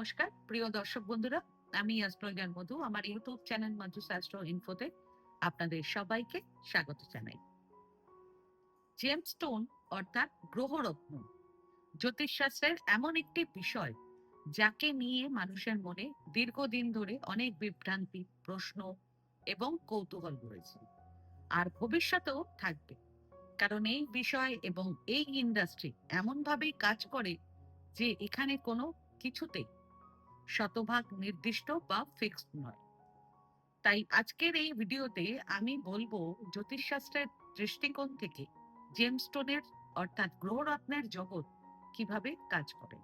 নমস্কার প্রিয় দর্শক বন্ধুরা, আমি অ্যাস্ট্রোলজার মধু। আমার ইউটিউব চ্যানেল মধুস অ্যাস্ট্রো ইনফোতে আপনাদের সবাইকে স্বাগত জানাই। জেমস্টোন অর্থাৎ গ্রহরত্ন জ্যোতিষশাস্ত্রের এমন একটি বিষয় যাকে নিয়ে মানুষের মনে দীর্ঘদিন ধরে অনেক বিভ্রান্তি, প্রশ্ন এবং কৌতূহল রয়েছে, আর ভবিষ্যতেও থাকবে। কারণ এই বিষয় এবং এই ইন্ডাস্ট্রি এমনভাবেই কাজ করে যে এখানে কোনো কিছুতেই শতভাগ নির্দিষ্ট বা ফিক্সড নয়। তাই আজকের এই ভিডিওতে আমি বলবো জ্যোতিষশাস্ত্রের দৃষ্টিকোণ থেকে জেমস্টোনের অর্থাৎ গ্রহরত্নের জগৎ কিভাবে কাজ করে।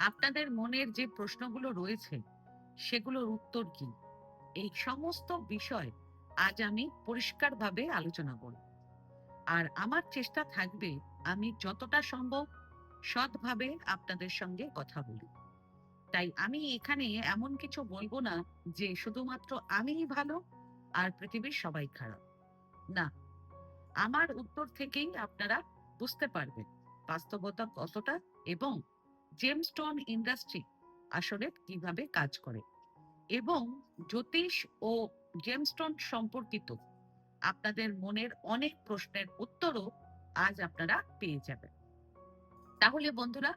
আপনাদের মনের যে প্রশ্নগুলো রয়েছে সেগুলোর উত্তর কি, এই সমস্ত বিষয় আজ আমি পরিষ্কারভাবে আলোচনা করব। আর আমার চেষ্টা থাকবে আমি যতটা সম্ভব সৎভাবে আপনাদের সঙ্গে কথা বলি। তাই আমি এখানে এমন কিছু বলবো না যে শুধুমাত্র আমিই ভালো আর পৃথিবীর সবাই খারাপ। না, আমার উত্তর থেকেই আপনারা বুঝতে পারবেন বাস্তবতা কতটা এবং জেমস্টোন ইন্ডাস্ট্রি আসলে কিভাবে কাজ করে, এবং জ্যোতিষ ও জেমস্টোন সম্পর্কিত আপনাদের মনের অনেক প্রশ্নের উত্তরও আজ আপনারা পেয়ে যাবেন। তাহলে বন্ধুরা,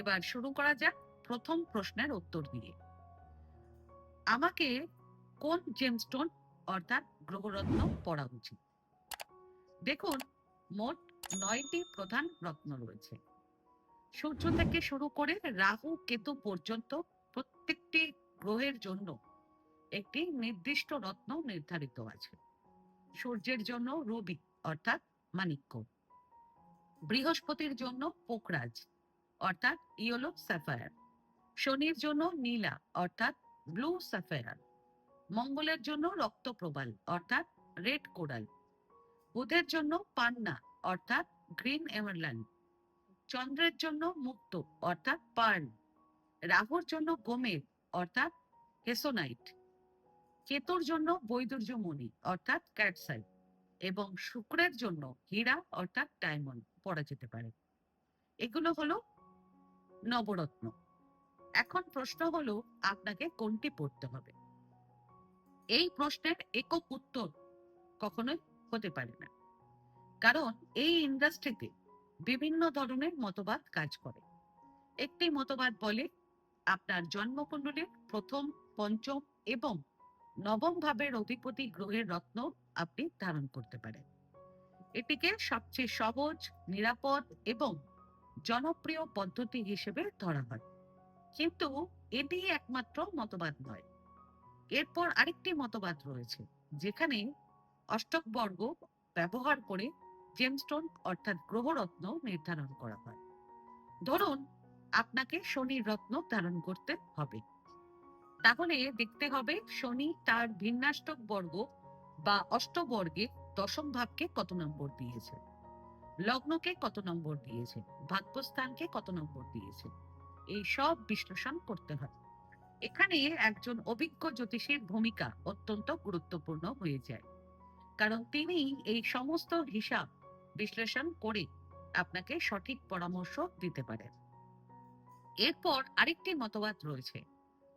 এবার শুরু করা যাক প্রথম প্রশ্নের উত্তর দিয়ে। আমাকে কোন জেমস্টোন অর্থাৎ গ্রহরত্ন পড়া উচিত? দেখুন, মোট 9টি প্রধান রত্ন রয়েছে। সূর্য থেকে শুরু করে রাহু কেতু পর্যন্ত প্রত্যেকটি গ্রহের জন্য একটি নির্দিষ্ট রত্ন নির্ধারিত আছে। সূর্যের জন্য রুবি অর্থাৎ মাণিক্য, বৃহস্পতির জন্য পোকরাজ অর্থাৎ ইয়েলো স্যাফায়ার, শনির জন্য নীলা অর্থাৎ ব্লু স্যাফায়ার, মঙ্গলের জন্য রক্তপ্রবাল অর্থাৎ রেড কোরাল, বুধের জন্য পান্না অর্থাৎ গ্রিন এমারল্যান্ড, চন্দ্রের জন্য মুক্ত অর্থাৎ পার্ল, রাহুর জন্য গোমেদ অর্থাৎ হেসোনাইট, কেতুর জন্য বৈদুর্যমণি অর্থাৎ ক্যাটসাইট এবং শুক্রের জন্য হীরা অর্থাৎ ডায়মন্ড পড়া যেতে পারে। এগুলো হলো নবরত্ন। এখন প্রশ্ন হলো আপনাকে কোনটি পড়তে হবে। এই প্রশ্নের একক উত্তর কখনোই হতে পারে না, কারণ এই ইন্ডাস্ট্রিতে বিভিন্ন ধরনের মতবাদ কাজ করে। একটি মতবাদ বলে আপনার জন্মকুণ্ডলীর প্রথম, পঞ্চম এবং নবম ভাবের অধিপতি গ্রহের রত্ন আপনি ধারণ করতে পারেন। এটিকে সবচেয়ে সহজ, নিরাপদ এবং জনপ্রিয় পদ্ধতি হিসেবে ধরা হয়, কিন্তু এটি একমাত্র মতবাদ নয়। এরপর আরেকটি মতবাদ রয়েছে যেখানে অষ্টক বর্গ ব্যবহার করে জেমস্টোন অর্থাৎ গ্রহরত্ন নির্ধারণ করা হয়। ধরুন, আপনাকে শনির রত্ন ধারণ করতে হবে, তাহলে দেখতে হবে শনি তার ভিন্নাষ্টক বর্গ বা অষ্টবর্গে দশম ভাবকে কত নম্বর দিয়েছে, লগ্নকে কত নম্বর দিয়েছে, ভাগ্যস্থানকে কত নম্বর দিয়েছে। এই সব বিশ্লেষণ করতে হয়। এখানে একজন অভিজ্ঞ জ্যোতিষীর ভূমিকা অত্যন্ত গুরুত্বপূর্ণ হয়ে যায়, কারণ তিনি এই সমস্ত হিসাব বিশ্লেষণ করে আপনাকে সঠিক পরামর্শ দিতে পারেন। এরপর আরেকটি মতবাদ রয়েছে,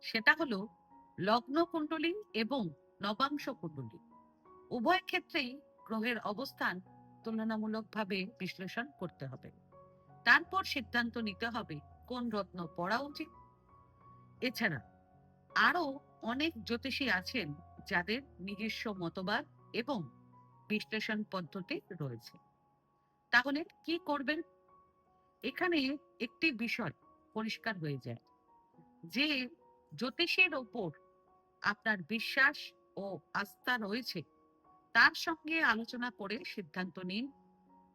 সেটা হলো লগ্ন কুণ্ডলী এবং নবাংশ কুণ্ডলী উভয় ক্ষেত্রেই গ্রহের অবস্থান তুলনামূলকভাবে বিশ্লেষণ করতে হবে। তারপর সিদ্ধান্ত নিতে হবে কোন রত্ন পড়া উচিত। এছাড়া আরো অনেক জ্যোতিষী আছেন যাদের নিজস্ব মতবাদ এবং বিশ্লেষণ পদ্ধতি রয়েছে। তাহলে কি করবেন? এখানে একটি বিষয় পরিষ্কার হয়ে যায় যে জ্যোতিষের ওপর আপনার বিশ্বাস ও আস্থা রয়েছে, তার সঙ্গে আলোচনা করে সিদ্ধান্ত নিন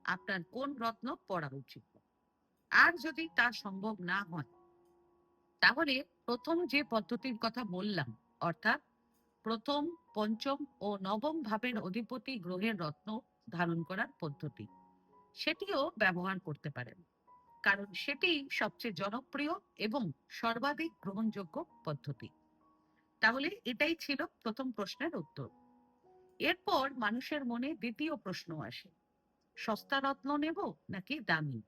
আপনার কোন রত্ন পড়া উচিত। আর যদি তা সম্ভব না হয়, তাহলে প্রথম যে পদ্ধতির কথা বললাম অর্থাৎ প্রথম, পঞ্চম ও নবম ভাবের অধিপতি গ্রহের রত্ন ধারণ করার পদ্ধতি, সেটিও ব্যবহার করতে পারেন, কারণ সেটি সবচেয়ে জনপ্রিয় এবং সর্বাধিক গ্রহণযোগ্য পদ্ধতি। তাহলে এটাই ছিল প্রথম প্রশ্নের উত্তর। এরপর মানুষের মনে দ্বিতীয় প্রশ্ন আসে, সস্তা রত্ন নেব নাকি দামি?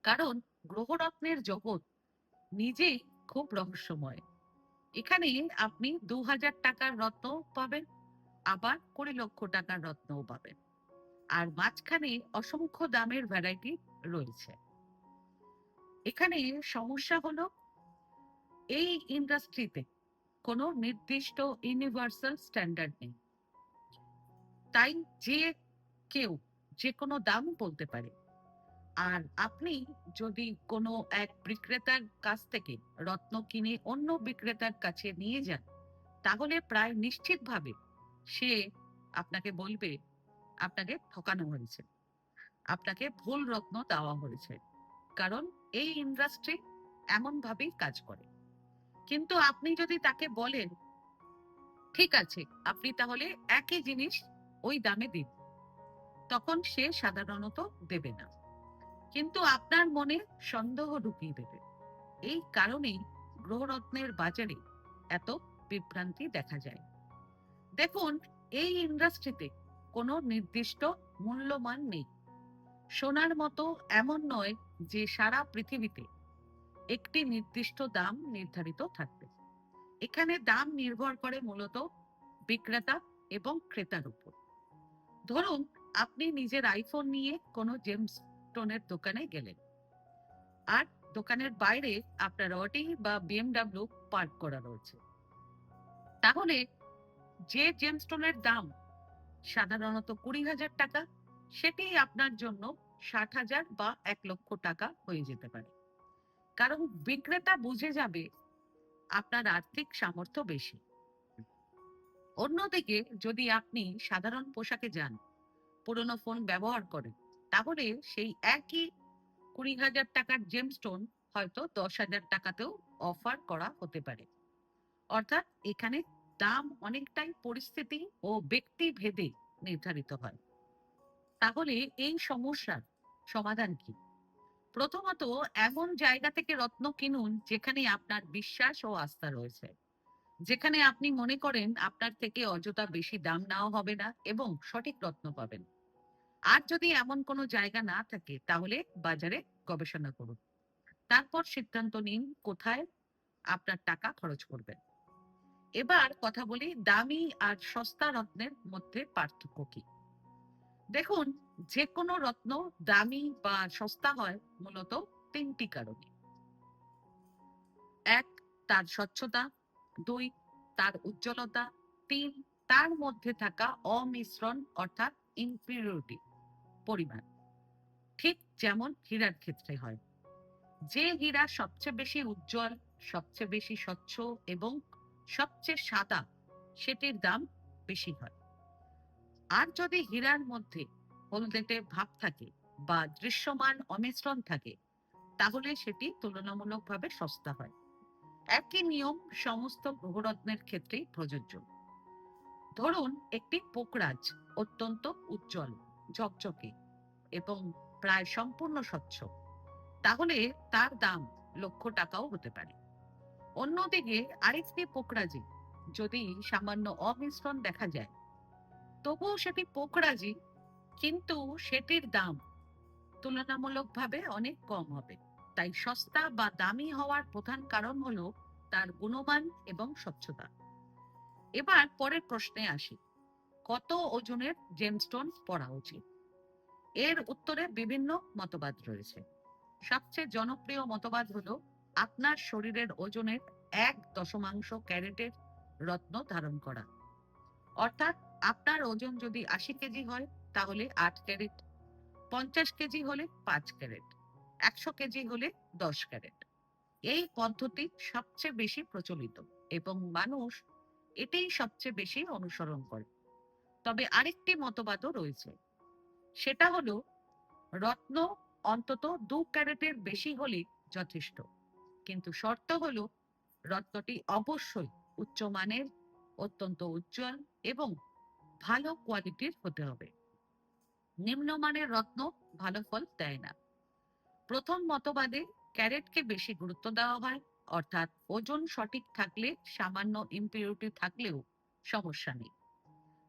কারণ গ্রহরত্নের জগৎ নিজেই খুব রহস্যময়। এখানে আপনি ২,০০০ টাকার রত্ন পাবেন, আবার ২০ লক্ষ টাকার রত্নও পাবেন। আর মাঝখানে অসংখ্য দামের ভ্যারাইটি রয়েছে। এখানে সমস্যা হলো, এই ইন্ডাস্ট্রিতে কোনো নির্দিষ্ট ইউনিভার্সাল স্ট্যান্ডার্ড নেই। তাই যে কেউ যে কোনো দাম বলতে পারে। আর আপনি যদি কোনো এক বিক্রেতার কাছ থেকে রত্ন কিনে অন্য বিক্রেতার কাছে নিয়ে যান, তাহলে প্রায় নিশ্চিতভাবে সে আপনাকে বলবে আপনাকে ঠকানো হয়েছে, আপনাকে ভুল রত্ন দেওয়া হয়েছে। কারণ এই ইন্ডাস্ট্রি এমন ভাবেই কাজ করে। কিন্তু আপনি যদি তাকে বলেন, ঠিক আছে, আপনি তাহলে একই জিনিস ওই দামে দিন, তখন সে সাধারণত দেবে না, কিন্তু আপনার মনে সন্দেহ ঢুকিয়ে দেবে। এই কারণেই গ্রহরত্নের বাজারে এত বিভ্রান্তি দেখা যায়। দেখুন, এই ইন্ডাস্ট্রিতে কোনো নির্দিষ্ট মূল্যমান নেই। সোনার মতো এমন নয় যে সারা পৃথিবীতে একটি নির্দিষ্ট দাম নির্ধারিত থাকবে। এখানে দাম নির্ভর করে মূলত বিক্রেতা এবং ক্রেতার উপর। ধরুন, আপনি নিজের আইফোন নিয়ে কোনো জেমস স্টোনের দোকানে গেলেন, আর দোকানের বাইরে আপনার অডি বা বিএমডাব্লিউ পার্ক করা রয়েছে। তাহলে যে জেমস্টোনের দাম সাধারণত ২০,০০০ টাকা, সেটি আপনার জন্য ৬০,০০০ বা ১ লক্ষ টাকা হয়ে যেতে পারে। কারণ বিক্রেতা বুঝে যাবে আপনার আর্থিক সামর্থ্য বেশি। অন্যদিকে যদি আপনি সাধারণ পোশাকে যান, পুরনো ফোন ব্যবহার করেন, তাহলে সেই একই ২০,০০০ টাকার জেমস্টোন হয়তো ১০,০০০ টাকাতেও অফার করা হতে পারে। অর্থাৎ এখানে দাম অনেকটাই পরিস্থিতি ও ব্যক্তি ভেদে নির্ধারিত হয়। তাহলে এই সমস্যার সমাধান কি? প্রথমত, এমন জায়গা থেকে রত্ন কিনুন যেখানে আপনার বিশ্বাস ও আস্থা রয়েছে, যেখানে আপনি মনে করেন আপনার থেকে অযথা বেশি দাম নেওয়া হবে না এবং সঠিক রত্ন পাবেন। আর যদি এমন কোনো জায়গা না থাকে, তাহলে বাজারে গবেষণা করুন। তারপর সিদ্ধান্ত নিন কোথায় আপনার টাকা খরচ করবেন। এবার কথা বলি দামি আর সস্তা রত্নের মধ্যে পার্থক্য কি। দেখুন, যে কোনো রত্ন দামি বা সস্তা হয় মূলত তিনটি কারণে। এক, তার স্বচ্ছতা। দুই, তার উজ্জ্বলতা। তিন, তার মধ্যে থাকা অমিশ্রণ অর্থাৎ ইম্পিউরিটি পরিমাণ। ঠিক যেমন হীরার ক্ষেত্রে হয়। যে হীরা সবচেয়ে বেশি উজ্জ্বল, সবচেয়ে বেশি স্বচ্ছ এবং সবচেয়ে সাদা, সেটির দাম বেশি হয়। আর যদি হীরার মধ্যে হলদেটে ভাব থাকে বা দৃশ্যমান অমিশ্রণ থাকে, তাহলে সেটি তুলনামূলকভাবে সস্তা হয়। একই নিয়ম সমস্ত গ্রহরত্নের ক্ষেত্রেই প্রযোজ্য। ধরুন, একটি পোকরাজ অত্যন্ত উজ্জ্বল, ঝকঝকে এবং প্রায় সম্পূর্ণ স্বচ্ছ, তাহলে তার দাম লক্ষ টাকাও হতে পারে। অন্যদিকে আরেকটি পোকরাজে যদি সামান্য অমিশ্রণ দেখা যায়, তবুও সেটি পোকরাজি, কিন্তু সেটির দাম তুলনামূলকভাবে অনেক কম হবে। তাই সস্তা বা দামি হওয়ার প্রধান কারণ হলো তার গুণমান এবং স্বচ্ছতা। এবার পরের প্রশ্নে আসি, কত ওজনের জেমস্টোন পড়া উচিত? এর উত্তরে বিভিন্ন মতবাদ রয়েছে। সবচেয়ে জনপ্রিয় মতবাদ হলো আপনার শরীরের ওজনের ১.৫ ক্যারেটের রত্ন ধারণ করা। অর্থাৎ আপনার ওজন যদি ৮০ কেজি হয়, তাহলে ৮ ক্যারেট, ৫০ কেজি হলে ৫ ক্যারেট, ১০০ কেজি হলে ১০ ক্যারেট। এই পদ্ধতি সবচেয়ে বেশি প্রচলিত এবং মানুষ এটাই সবচেয়ে বেশি অনুসরণ করে। তবে আরেকটি মতবাদও রয়েছে, সেটা হলো রত্ন অন্তত ২ ক্যারেটের বেশি হলে যথেষ্ট, কিন্তু শর্ত হলো রত্নটি অবশ্যই উচ্চমানের, অত্যন্ত উজ্জ্বল এবং ভালো কোয়ালিটির হতে হবে। নিম্নমানের রত্ন ভালো ফল দেয় না। প্রথম মতবাদে ক্যারেটকে বেশি গুরুত্ব দেওয়া হয়, অর্থাৎ ওজন সঠিক থাকলে সামান্য ইম্পিউরিটি থাকলেও সমস্যা নেই।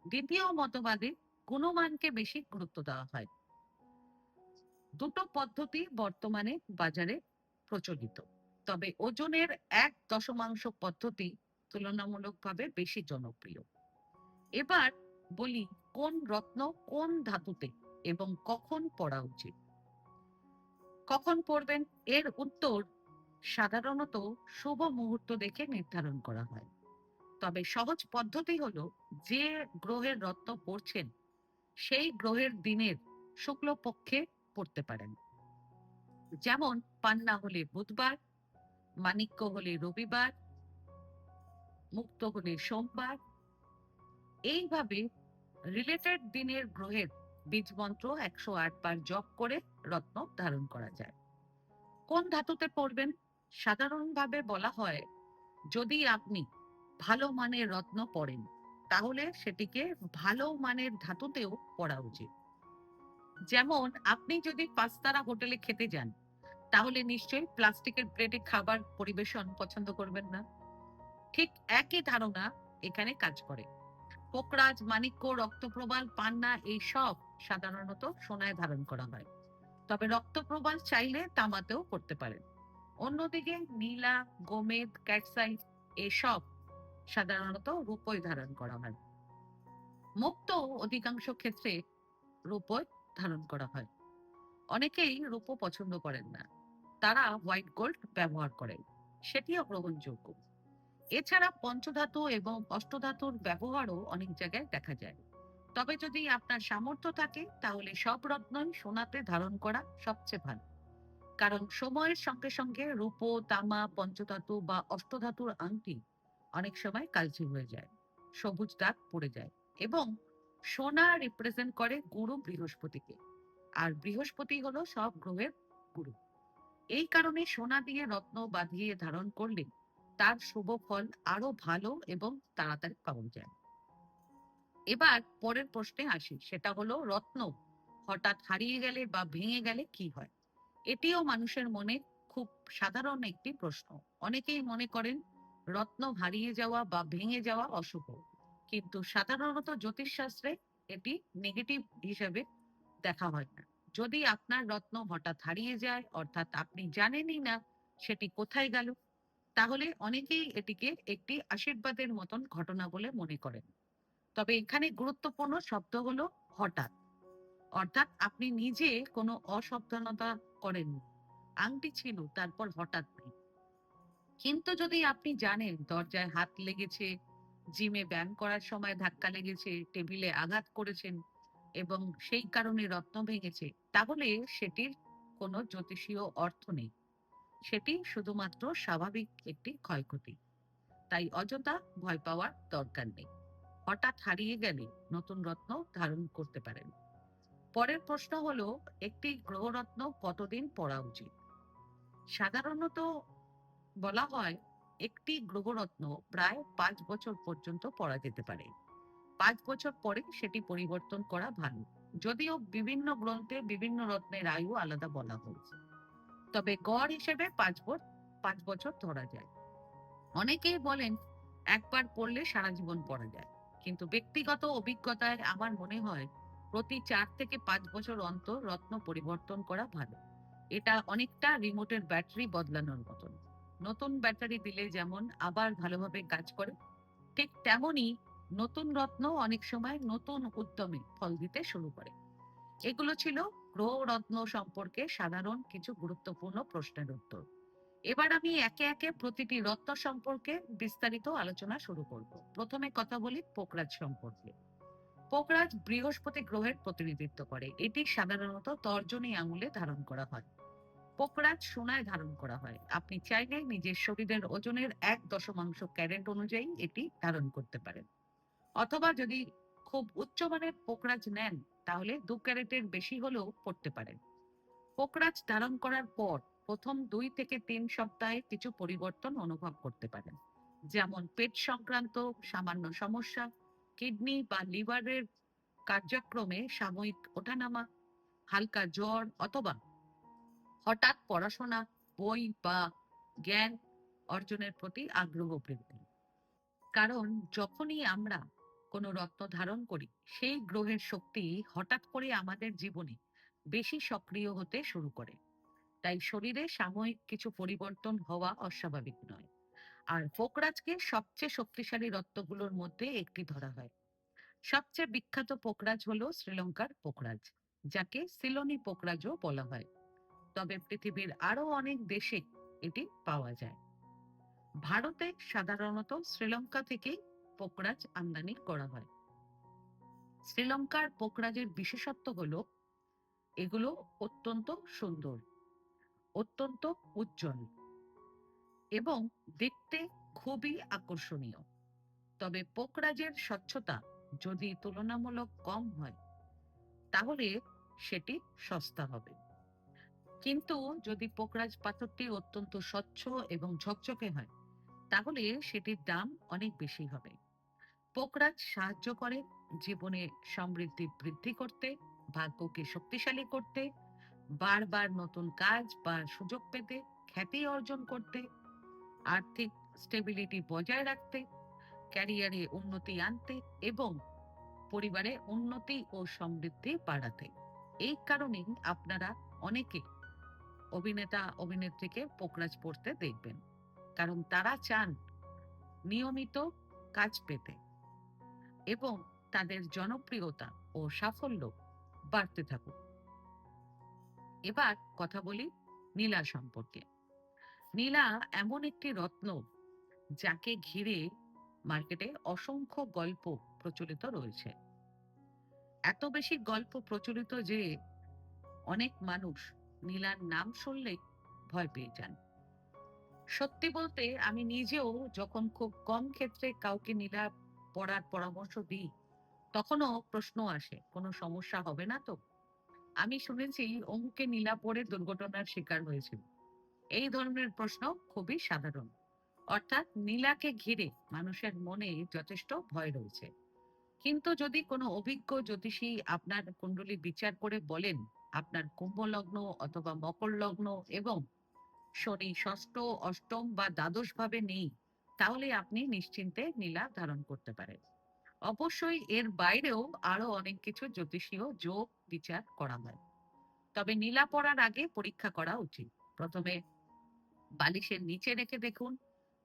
দ্বিতীয় মতবাদে গুণমানকে বেশি গুরুত্ব দেওয়া হয়। দুটো পদ্ধতি বর্তমানে বাজারে প্রচলিত। তবে ওজনের 1 দশমাংশ পদ্ধতি তুলনামূলকভাবে বেশি জনপ্রিয়। এবার বলি, কোন রত্ন কোন ধাতুতে এবং কখন পড়া উচিত। কখন পড়বেন, এর উত্তর সাধারণত শুভ মুহূর্ত দেখে নির্ধারণ করা হয়। তবে সহজ পদ্ধতি হলো, যে গ্রহের রত্ন পড়ছেন সেই গ্রহের দিনের শুক্লপক্ষে পড়তে পারেন। যেমন পান্না হলে বুধবার, মাণিক্য হলে রবিবার, মুক্ত হলে সোমবার। এইভাবে রিলেটেড দিনের গ্রহের বীজ মন্ত্র 108 বার জপ করে রত্ন ধারণ করা যায়। কোন ধাতুতে পড়বেন? সাধারণভাবে বলা হয়, যদি আপনি ভালো মানের রত্ন পড়েন তাহলে সেটিকে ভালো মানের ধাতুতেও পড়া উচিত। যেমন আপনি যদি 5 তারা হোটেলে খেতে যান, তাহলে নিশ্চয়ই প্লাস্টিকের প্লেটে খাবার পরিবেশন পছন্দ করবেন না। ঠিক একই ধারণা এখানে কাজ করে। পোকরাজ, মাণিক্য, রক্তপ্রবাল, পান্না এই সব সাধারণত সোনায় ধারণ করা হয়। তবে রক্তপ্রবাল চাইলে তামাতেও করতে পারেন। অন্যদিকে নীলা, গোমেদ, ক্যাটসাইট এসব সাধারণত রূপোয় ধারণ করা হয়। মুক্ত অধিকাংশ ক্ষেত্রে রূপোয় ধারণ করা হয়। অনেকেই রূপো পছন্দ করেন না, তারা হোয়াইট গোল্ড ব্যবহার করেন, সেটিও গ্রহণযোগ্য। এছাড়া পঞ্চধাতু এবং অষ্টধাতুর ব্যবহারও অনেক জায়গায় দেখা যায়। তবে যদি আপনার সামর্থ্য থাকে তাহলে সব রত্নই সোনাতে ধারণ করা সবচেয়ে ভালো। কারণ সময়ের সঙ্গে সঙ্গে রূপো, তামা, পঞ্চধাতু বা অষ্টধাতুর আংটি অনেক সময় কালচে হয়ে যায়, সবুজ দাগ পড়ে যায়। এবং সোনা রিপ্রেজেন্ট করে গুরু বৃহস্পতিকে, আর বৃহস্পতি হলো সব গ্রহের গুরু। এই কারণে সোনা দিয়ে রত্ন বাঁধিয়ে ধারণ করলে তার শুভ ফল আরো ভালো এবং তাড়াতাড়ি পাওয়া যায়। এবার পরের প্রশ্নে আসি, সেটা হলো, রত্ন হঠাৎ হারিয়ে গেলে বা ভেঙে গেলে কি হয়। এটিও মানুষের মনে খুব সাধারণ একটি প্রশ্ন। অনেকেই মনে করেন রত্ন হারিয়ে যাওয়া বা ভেঙে যাওয়া অশুভ, কিন্তু সাধারণত জ্যোতিষশাস্ত্রে এটি নেগেটিভ হিসেবে দেখা হয় না। যদি আপনার রত্ন হঠাৎ হারিয়ে যায়, অর্থাৎ আপনি জানেনই না সেটি কোথায় গেল, তাহলে অনেকেই এটিকে একটি আশীর্বাদের মতন ঘটনা বলে মনে করেন। তবে এখানে গুরুত্বপূর্ণ শব্দ হলো হঠাৎ, অর্থাৎ আপনি নিজে কোনো অসাবধানতা করেননি, আংটি ছিল তারপর হঠাৎ নেই। কিন্তু যদি আপনি জানেন দরজায় হাত লেগেছে, জিমে ব্যায়াম করার সময় ধাক্কা লেগেছে, টেবিলে আঘাত করেছেন এবং সেই কারণে রত্ন ভেঙেছে, তাহলে সেটির কোনো জ্যোতিষীয় অর্থ নেই, সেটি শুধুমাত্র স্বাভাবিক একটি ক্ষয়ক্ষতি। তাই অযথা ভয় পাওয়ার দরকার নেই। হঠাৎ হারিয়ে গেলে নতুন রত্ন ধারণ করতে পারেন। পরের প্রশ্ন হলো, একটি গ্রহরত্ন কতদিন পড়া উচিত। সাধারণত বলা হয় একটি গ্রহরত্ন প্রায় 5 বছর পর্যন্ত পড়া যেতে পারে। 5 বছর পরে সেটি পরিবর্তন করা ভালো, যদিও বিভিন্ন গ্রন্থে বিভিন্ন রত্নের আয়ু আলাদা বলা হয়েছে। তবে গড় হিসেবে 5 বছর ধরা যায়। অনেকেই বলেন একবার পড়লে সারা জীবন পড়া যায়, কিন্তু ব্যক্তিগত অভিজ্ঞতায় আমার মনে হয় প্রতি 4 থেকে 5 বছর অন্তর রত্ন পরিবর্তন করা ভালো। এটা অনেকটা রিমোটের ব্যাটারি বদলানোর মতন। নতুন ব্যাটারি দিলে যেমন আবার ভালোভাবে কাজ করে, ঠিক তেমনি নতুন রত্ন অনেক সময় নতুন উদ্যমে ফল দিতে শুরু করে। এগুলো ছিল গ্রহ রত্ন সম্পর্কে সাধারণ কিছু গুরুত্বপূর্ণ প্রশ্নের উত্তর। এবার আমি একে একে প্রতিটি রত্ন সম্পর্কে বিস্তারিত আলোচনা শুরু করব। প্রথমে কথা বলি পোকরাজ সম্পর্কে। পোকরাজ বৃহস্পতি গ্রহের প্রতিনিধিত্ব করে। এটি সাধারণত তর্জনী আঙুলে ধারণ করা হয়। পোকরাজ সোনায় ধারণ করা হয়। আপনি চাইলে নিজের শরীরের ওজনের 1 দশমাংশ ক্যারেট অনুযায়ী এটি ধারণ করতে পারেন। অথবা যদি খুব উচ্চমানের পোকরাজ নেন, তাহলে 2 ক্যারেটের বেশি হলেও পড়তে পারেন। পোকরাজ ধারণ করার পর প্রথম 2 থেকে 3 সপ্তাহে কিছু পরিবর্তন অনুভব করতে পারেন, যেমন পেট সংক্রান্ত সামান্য সমস্যা, কিডনি বা লিভারের কার্যক্রমে সাময়িক ওঠানামা, হালকা জ্বর, অথবা হঠাৎ পড়াশোনা, বই বা জ্ঞান অর্জনের প্রতি আগ্রহ বৃদ্ধি। কারণ যখনই আমরা কোনো রত্ন ধারণ করি, সেই গ্রহের শক্তি হঠাৎ করে আমাদের জীবনে বেশি সক্রিয় হতে শুরু করে। তাই শরীরে সাময়িক কিছু পরিবর্তন হওয়া অস্বাভাবিক নয়। আর পোকরাজকে সবচেয়ে শক্তিশালী রত্নগুলোর মধ্যে একটি ধরা হয়। সবচেয়ে বিখ্যাত পোকরাজ হলো শ্রীলঙ্কার পোকরাজ, যাকে সিলোনি পোকরাজও বলা হয়। তবে পৃথিবীর আরো অনেক দেশে এটি পাওয়া যায়। ভারতে সাধারণত শ্রীলঙ্কা থেকেই পোকরাজ আমদানি করা হয়। শ্রীলঙ্কার পোকরাজের বিশেষত্ব হলো এগুলো অত্যন্ত সুন্দর, অত্যন্ত উজ্জ্বল এবং দেখতে খুবই আকর্ষণীয়। তবে পোকরাজের স্বচ্ছতা যদি তুলনামূলক কম হয়, তাহলে সেটি সস্তা হবে। কিন্তু যদি পোকরাজ পাথরটি অত্যন্ত স্বচ্ছ এবং ঝকঝকে হয়, তাহলে সেটির দাম অনেক বেশি হবে। পোকরাজ সাহায্য করে জীবনে সমৃদ্ধি বৃদ্ধি করতে, ভাগ্যকে শক্তিশালী করতে, বারবার নতুন কাজ বা সুযোগ পেতে, খ্যাতি অর্জন করতে, আর্থিক স্টেবিলিটি বজায় রাখতে, ক্যারিয়ারে উন্নতি আনতে এবং পরিবারে উন্নতি ও সমৃদ্ধি বাড়াতে। এই কারণেই আপনারা অনেকে অভিনেতা অভিনেত্রীকে পোকরাজ পড়তে দেখবেন, কারণ তারা চান নিয়মিত কাজ পেতে এবং তাদের জনপ্রিয়তা ও সাফল্য বাড়তে থাকুক। এবার কথা বলি নীলা সম্পর্কে। নীলা এমন একটি রত্ন যাকে ঘিরে মার্কেটে অসংখ্য গল্প প্রচলিত রয়েছে। এত বেশি গল্প প্রচলিত যে অনেক মানুষ নীলার নাম শুনলেই ভয় পেয়ে যান। সত্যি বলতে আমি নিজেও যখন খুব কম ক্ষেত্রে কাউকে নীলা পড়ার পরামর্শ দিই, তখনও প্রশ্ন আসে, কোনো সমস্যা হবে না তো? আমি শুনেছি অমুকে নীলা পড়ে দুর্ঘটনার শিকার হয়েছিল। এই ধরনের প্রশ্ন খুবই সাধারণ। অর্থাৎ নীলাকে ঘিরে মানুষের মনে যথেষ্ট ভয় রয়েছে। কিন্তু যদি কোনো অভিজ্ঞ জ্যোতিষী আপনার কুণ্ডলী বিচার করে বলেন আপনার কুম্ভ লগ্ন অথবা মকর লগ্ন এবং শনি ষষ্ঠ, অষ্টম বা দ্বাদশ ভাবে নেই, তাহলে আপনি নিশ্চিন্তে নীলা ধারণ করতে পারেন। অবশ্যই এর বাইরেও আরো অনেক কিছু জ্যোতিষীয় যোগ বিচার করা হয়। তবে নীলা পড়ার আগে পরীক্ষা করা উচিত। প্রথমে বালিশের নিচে রেখে দেখুন,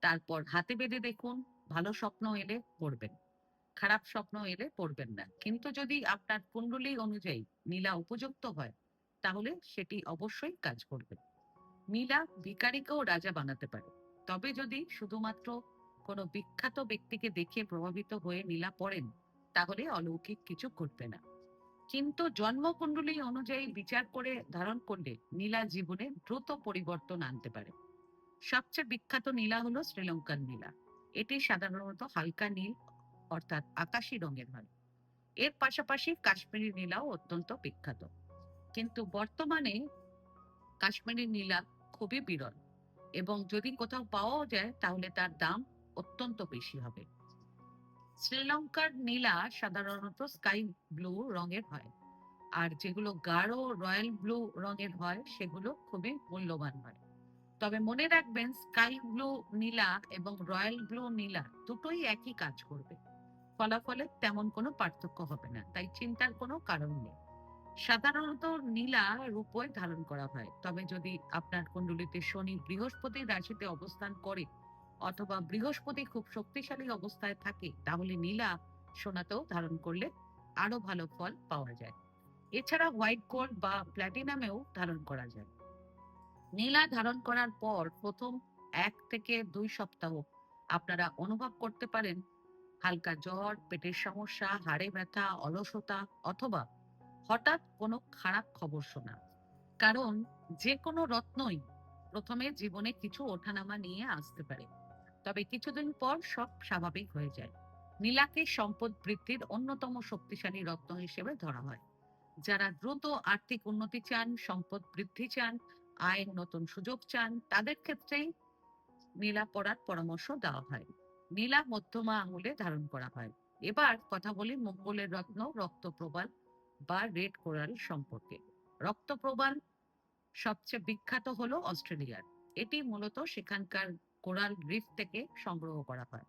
তারপর হাতে বেঁধে দেখুন। ভালো স্বপ্ন এলে পড়বেন, খারাপ স্বপ্ন এলে পড়বেন না। কিন্তু যদি আপনার কুণ্ডলী অনুযায়ী নীলা উপযুক্ত হয়, তাহলে সেটি অবশ্যই কাজ করবে। নীলা ভিখারিকেও রাজা বানাতে পারে। তবে যদি শুধুমাত্র কোনো বিখ্যাত ব্যক্তিকে দেখে প্রভাবিত হয়ে নীলা পড়েন, তাহলে অলৌকিক কিছু ঘটবে না। কিন্তু জন্মকুণ্ডলী অনুযায়ী বিচার করে ধারণ করলে নীলা জীবনে দ্রুত পরিবর্তন আনতে পারে। সবচেয়ে বিখ্যাত নীলা হলো শ্রীলঙ্কান নীলা। এটি সাধারণত হালকা নীল, অর্থাৎ আকাশী রঙের হয়। এর পাশাপাশি কাশ্মীরি নীলাও অত্যন্ত বিখ্যাত। কিন্তু বর্তমানে কাশ্মীরি নীলা খুবই বিরল এবং যদি কোথাও পাওয়াও যায় তাহলে তার দাম অত্যন্ত বেশি হবে। শ্রীলঙ্কার নীলা সাধারণত স্কাই ব্লু রঙের হয়, আর যেগুলো গাঢ় রয়্যাল ব্লু রঙের হয় সেগুলো খুবই মূল্যবান হয়। তবে মনে রাখবেন, স্কাই ব্লু নীলা এবং রয়্যাল ব্লু নীলা দুটোই একই কাজ করবে। ফলাফলে তেমন কোনো পার্থক্য হবে না, তাই চিন্তার কোনো কারণ নেই। সাধারণত নীলা রূপোয় ধারণ করা হয়। তবে যদি আপনার কুণ্ডলিতে শনি বৃহস্পতির রাশিতে অবস্থান করে অথবা বৃহস্পতি খুব শক্তিশালী অবস্থায় থাকে, তাহলে নীলা সোনাতেও ধারণ করলে আরো ভালো ফল পাওয়া যায়। এছাড়া হোয়াইট গোল্ড বা প্ল্যাটিনামেও ধারণ করা যায়। নীলা ধারণ করার পর প্রথম 1 থেকে 2 সপ্তাহ আপনারা অনুভব করতে পারেন হালকা জ্বর, পেটের সমস্যা, হাড়ে ব্যথা, অলসতা অথবা হঠাৎ কোনো খারাপ খবর শোনা। কারণ যে কোনো রত্নই প্রথমে জীবনে কিছু ওঠানামা নিয়ে আসতে পারে, তবে কিছুদিন পর সব স্বাভাবিক হয়ে যায়। নীলাকে সম্পদ বৃদ্ধির অন্যতম শক্তিশালী রত্ন হিসেবে ধরা হয়। যারা দ্রুত আর্থিক উন্নতি চান, সম্পদ বৃদ্ধি চান, আয়ের নতুন সুযোগ চান, তাদের ক্ষেত্রেই নীলা পরার পরামর্শ দেওয়া হয়। নীলা মধ্যমা আঙুলে ধারণ করা হয়। এবার কথা বলি মঙ্গলের রত্ন রক্তপ্রবাল বা রেড কোরাল সম্পর্কে। রক্তপ্রবাল সবচেয়ে বিখ্যাত হলো অস্ট্রেলিয়ার। এটি মূলত সেখানকার কোরাল রিফ থেকে সংগ্রহ করা হয়।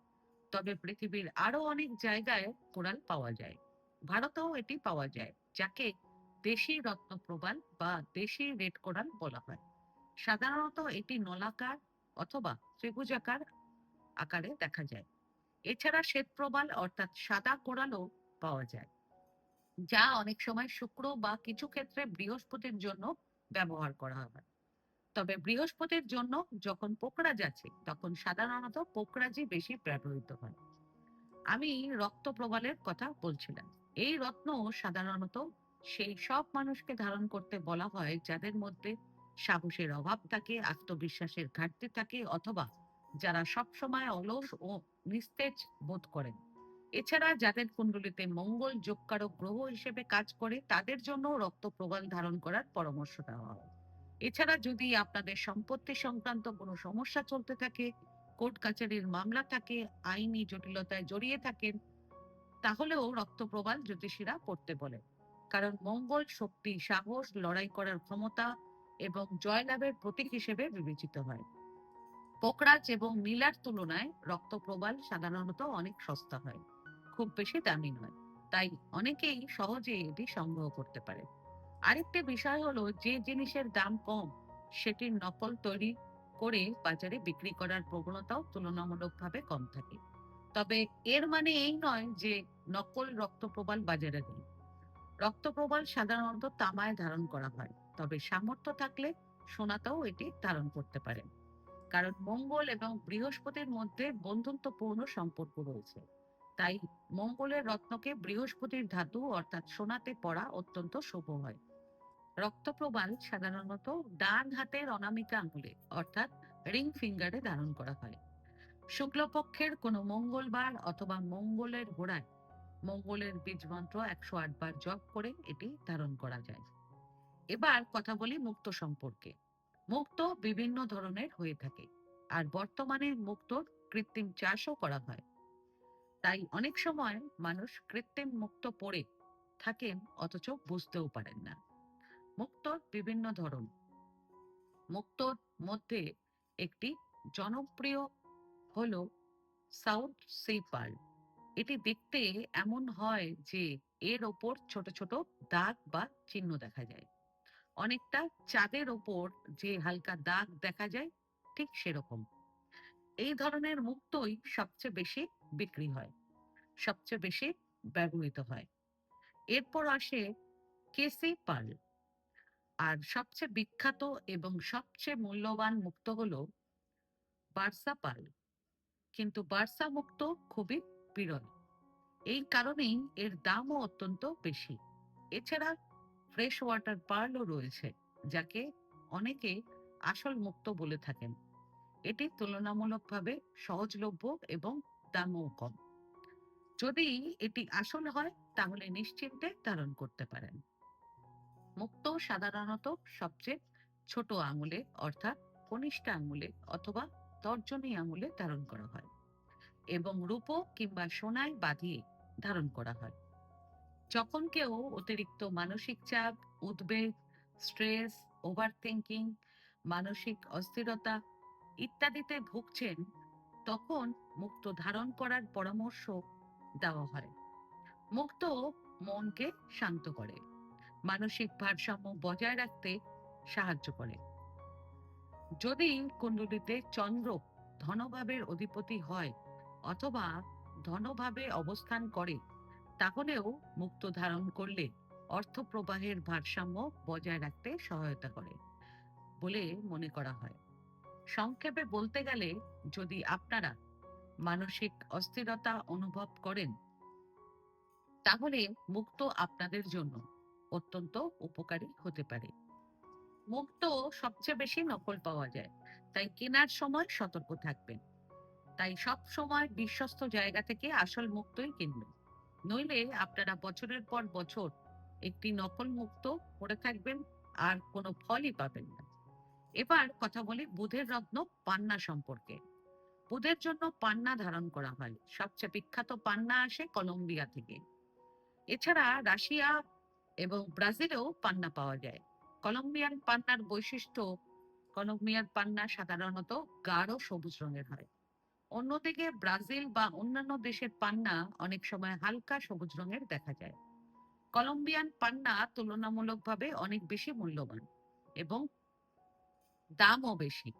তবে পৃথিবীর আরো অনেক জায়গায় কোরাল পাওয়া যায়। ভারতেও এটি পাওয়া যায়, যাকে দেশি রত্নপ্রবাল বা দেশি রেড কোরাল বলা হয়। সাধারণত এটি নলাকার অথবা ত্রিভুজাকার আকারে দেখা যায়। এছাড়া শ্বেতপ্রবাল অর্থাৎ সাদা কোরালও পাওয়া যায়, যা অনেক সময় শুক্র বা কিছু ক্ষেত্রে বৃহস্পতির জন্য ব্যবহার করা হয়। তবে বৃহস্পতির জন্য যখন পোকরাজ আছে তখন সাধারণত পোকরাজই বেশি ব্যবহৃত হয়। আমি রক্ত প্রবালের কথা বলছিলাম। এই রত্ন সাধারণত সেই সব মানুষকে ধারণ করতে বলা হয় যাদের মধ্যে সাহসের অভাব থাকে, আত্মবিশ্বাসের ঘাটতি থাকে, অথবা যারা সবসময় অলস ও নিস্তেজ বোধ করেন। এছাড়া যাদের কুণ্ডলিতে মঙ্গল যোগকারক গ্রহ হিসেবে কাজ করে তাদের জন্য রক্ত প্রবাল ধারণ করার পরামর্শ দেওয়া হয়। এছাড়া যদি আপনাদের সম্পত্তি সংক্রান্ত কোনো সমস্যা চলতে থাকে, কোর্ট কাছারির মামলা থাকে, আইনি জটিলতায় জড়িয়ে থাকেন, তাহলেও রক্তপ্রবাল জ্যোতিষীরা পড়তে বলে। কারণ মঙ্গল শক্তি, সাহস, লড়াই করার ক্ষমতা এবং জয়লাভের প্রতীক হিসেবে বিবেচিত হয়। পোকরাজ এবং নীলার তুলনায় রক্তপ্রবাল সাধারণত অনেক সস্তা হয়, খুব বেশি দামি নয়। তাই অনেকেই সহজে এটি সংগ্রহ করতে পারে। আরেকটি বিষয় হলো, যে জিনিসের দাম কম সেটির নকল তৈরি করে বাজারে বিক্রি করার প্রবণতাও তুলনামূলকভাবে কম থাকে। তবে এর মানে এই নয় যে নকল রক্তপ্রবাল বাজারে নেই। রক্তপ্রবাল সাধারণত তামায় ধারণ করা হয়, তবে সামর্থ্য থাকলে সোনাতেও এটি ধারণ করতে পারেন। কারণ মঙ্গল এবং বৃহস্পতির মধ্যে বন্ধুত্বপূর্ণ সম্পর্ক রয়েছে। তাই মঙ্গলের রত্নকে বৃহস্পতির ধাতু অর্থাৎ সোনাতে পড়া অত্যন্ত শুভ হয়। রক্তপ্রবাল সাধারণত ডান হাতের অনামিকা আঙুলে অর্থাৎ রিং ফিঙ্গারে ধারণ করা হয়। শুক্লপক্ষের কোনো মঙ্গলবার অথবা মঙ্গলের গোড়ায় মঙ্গলের বীজ মন্ত্র 108 বার জপ করে এটি ধারণ করা যায়। এবার কথা বলি মুক্ত সম্পর্কে। মুক্ত বিভিন্ন ধরনের হয়ে থাকে, আর বর্তমানে মুক্তোর কৃত্রিম চাষও করা হয়। তাই অনেক সময় মানুষ কৃত্রিম মুক্ত পরে থাকেন অথচ বুঝতেও পারেন না। মুক্তোর বিভিন্ন ধরন। মুক্তোর মধ্যে একটি জনপ্রিয় হলো সাউথ সি পার্ল। এটি দেখতে এমন হয় যে এর ওপর ছোট ছোট দাগ বা চিহ্ন দেখা যায়, অনেকটা চাঁদের ওপর যে হালকা দাগ দেখা যায় ঠিক সেরকম। এই ধরনের মুক্তোই সবচেয়ে বেশি বিক্রি হয়, সবচেয়ে বেশি ব্যবহৃত হয়। এরপর আসে কেসি পার্ল। আর সবচেয়ে বিখ্যাত এবং সবচেয়ে মূল্যবান মুক্তো হলো বার্সা পার্ল। কিন্তু বার্সা মুক্তো খুবই বিরল, এই কারণেই এর দামও অত্যন্ত বেশি। এছাড়া ফ্রেশ ওয়াটার পার্লও রয়েছে, যাকে অনেকে আসল মুক্ত বলে থাকেন। এটি তুলনামূলকভাবে সহজলভ্য এবং দামও কম। যদি এটি আসল হয় তাহলে নিশ্চিন্তে ধারণ করতে পারেন। মুক্ত সাধারণত সবচেয়ে ছোট আঙুলে অর্থাৎ কনিষ্ঠ আঙুলে অথবা তর্জনী আঙুলে ধারণ করা হয় এবং রূপো কিংবা সোনায় বাঁধিয়ে ধারণ করা হয়। যখন কেউ অতিরিক্ত মানসিক চাপ, উদ্বেগ, স্ট্রেস, ওভার থিঙ্কিং, মানসিক অস্থিরতা ইত্যাদিতে ভুগছেন, তখন মুক্তো ধারণ করার পরামর্শ দেওয়া হয়। মুক্তো মনকে শান্ত করে, মানসিক ভারসাম্য বজায় রাখতে সাহায্য করে। যদি কুণ্ডলিতে চন্দ্র ধনভাবের অধিপতি হয় অথবা ধনভাবে অবস্থান করে, তাহলেও মুক্তো ধারণ করলে অর্থ প্রবাহের ভারসাম্য বজায় রাখতে সহায়তা করে বলে মনে করা হয়। সংক্ষেপে বলতে গেলে, যদি আপনারা মানসিক অস্থিরতা অনুভব করেন, তাহলে মুক্তো আপনাদের জন্য অত্যন্ত উপকারী হতে পারে। মুক্তো সবচেয়ে বেশি নকল পাওয়া যায়, তাই কেনার সময় সতর্ক থাকবেন। তাই সব সময় বিশ্বস্ত জায়গা থেকে আসল মুক্তোই কিনবেন, নইলে আপনারা বছরের পর বছর একটি নকল মুক্ত পড়ে থাকবেন আর কোনো ফলই পাবেন না। এবার কথা বলি বুধের রত্ন পান্না সম্পর্কে। বুধের জন্য পান্না ধারণ করা হয়, সবচেয়ে বিখ্যাত পান্না আসে কলম্বিয়া থেকে। এছাড়া রাশিয়া এবং ব্রাজিলেও পান্না পাওয়া যায়। কলম্বিয়ান পান্নার বৈশিষ্ট্য, কলম্বিয়ান পান্না সাধারণত গাঢ় সবুজ রঙের হয়। অন্যদিকে ব্রাজিল বা অন্যান্য দেশের পান্না অনেক সময় হালকা সবুজ রঙের দেখা যায়। কলম্বিয়ান পান্না তুলনামূলকভাবে অনেক বেশি মূল্যবান এবং দামও বেশি।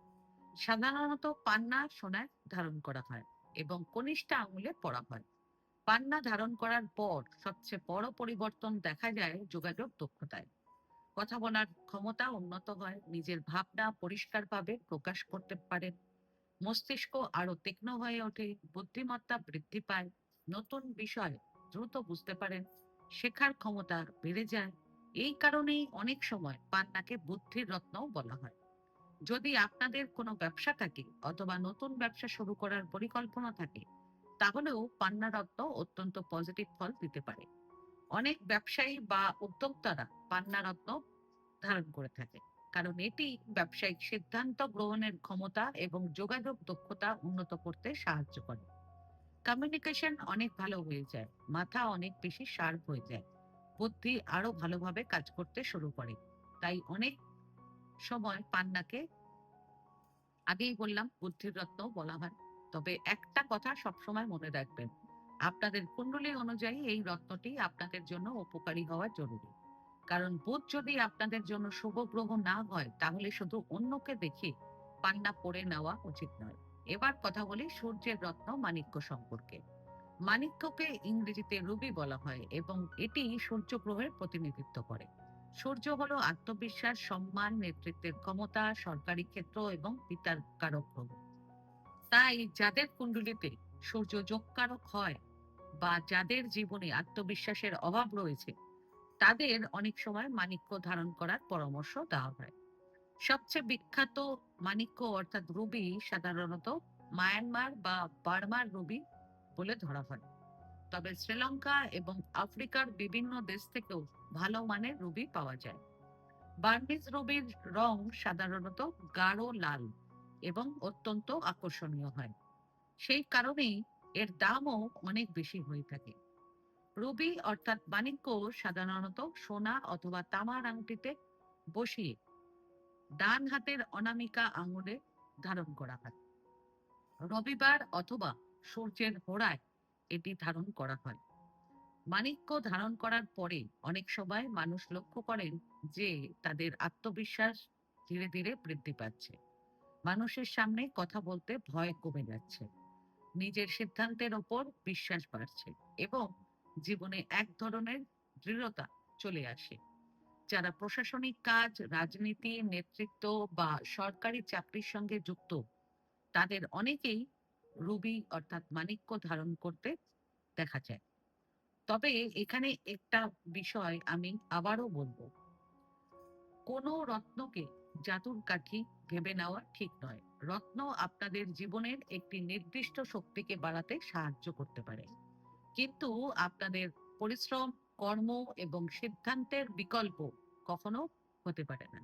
সাধারণত পান্না সোনায় ধারণ করা হয় এবং কনিষ্ঠ আঙুলে পরা হয়। পান্না ধারণ করার পর সবচেয়ে বড় পরিবর্তন দেখা যায় যোগাযোগ দক্ষতায়। কথা বলার ক্ষমতা উন্নত হয়, নিজের ভাবনা পরিষ্কারভাবে প্রকাশ করতে পারেন, মস্তিষ্ক আরো তীক্ষ্ণ হয়ে ওঠে, বুদ্ধিমত্তা বৃদ্ধি পায়, নতুন বিষয় দ্রুত বুঝতে পারেন, শেখার ক্ষমতা বেড়ে যায়। এই কারণেই অনেক সময় পান্নাকে বুদ্ধির রত্নও বলা হয়। যদি আপনাদের কোনো ব্যবসা থাকে অথবা নতুন ব্যবসা শুরু করার পরিকল্পনা থাকে, তাহলেও পান্না রত্ন অত্যন্ত পজিটিভ ফল দিতে পারে। অনেক ব্যবসায়ী বা উদ্যোক্তারা পান্না রত্ন ধারণ করে থাকে, কারণ এটি ব্যবসায়িক সিদ্ধান্ত গ্রহণের ক্ষমতা এবং যোগাযোগ দক্ষতা উন্নত করতে সাহায্য করে। কমিউনিকেশন অনেক ভালো হয়ে যায়, মাথা অনেক বেশি শার্প হয়ে যায়, বুদ্ধি আরো ভালোভাবে কাজ করতে শুরু করে। তাই অনেক সময় পান্নাকে, আগেই বললাম, বুদ্ধির রত্ন বলা হয়। তবে একটা কথা সবসময় মনে রাখবেন, আপনাদের কুণ্ডলী অনুযায়ী এই রত্নটি আপনাদের জন্য উপকারী হওয়া জরুরি। কারণ বুধ যদি আপনাদের জন্য শুভ গ্রহ না হয়, তাহলে শুধু অন্যকে দেখে পান্না পরে নেওয়া উচিত নয়। এবার কথা বলি সূর্যের রত্ন মাণিক্য সম্পর্কে। মাণিক্যকে ইংরেজিতে রুবি বলা হয় এবং এটি সূর্য গ্রহের প্রতিনিধিত্ব করে। সূর্য হলো আত্মবিশ্বাস, সম্মান, নেতৃত্বের ক্ষমতা, সরকারি ক্ষেত্র এবং পিতার কারক গ্রহ। তাই যাদের কুণ্ডলিতে সূর্য যোগকারক হয় বা যাদের জীবনে আত্মবিশ্বাসের অভাব রয়েছে, তাদের অনেক সময় মাণিক্য ধারণ করার পরামর্শ দেওয়া হয়। সবচেয়ে বিখ্যাত মাণিক্য অর্থাৎ রুবি সাধারণত মায়ানমার বা বার্মার রুবি বলে ধরা হয়। তবে শ্রীলঙ্কা এবং আফ্রিকার বিভিন্ন দেশ থেকেও ভালো মানের রুবি পাওয়া যায়। বার্মিজ রুবির রং সাধারণত গাঢ় লাল এবং অত্যন্ত আকর্ষণীয় হয়। সেই কারণেই এর দামও অনেক বেশি হয়ে থাকে। রুবি অর্থাৎ মাণিক্য সাধারণত সোনা অথবা তামার আংটিতে বসিয়ে ডান হাতের অনামিকা আঙুলে ধারণ করা হয়। রবিবার অথবা সূর্যের হোড়ায় এটি ধারণ করা হয়। মাণিক্য ধারণ করার পরে অনেক সময় মানুষ লক্ষ্য করেন যে তাদের আত্মবিশ্বাস ধীরে ধীরে বৃদ্ধি পাচ্ছে, মানুষের সামনে কথা বলতে ভয় কমে যাচ্ছে, নিজের সিদ্ধান্তের ওপর বিশ্বাস বাড়ছে এবং জীবনে এক ধরনের দৃঢ়তা চলে আসে। যারা প্রশাসনিক কাজ, রাজনীতি, নেতৃত্ব বা সরকারি চাকরির সঙ্গে যুক্ত, তাদের অনেকেই রুবি অর্থাৎ মাণিক্য ধারণ করতে দেখা যায়। তবে এখানে একটা বিষয় আমি আবারও বলবো, কোনো রত্নকে জাদুর কাঠি ভেবে নেওয়া ঠিক নয়। রত্ন আপনাদের জীবনের একটি নির্দিষ্ট শক্তিকে বাড়াতে সাহায্য করতে পারে, কিন্তু আপনাদের পরিশ্রম, কর্ম এবং সিদ্ধান্তের বিকল্প কখনো হতে পারে না।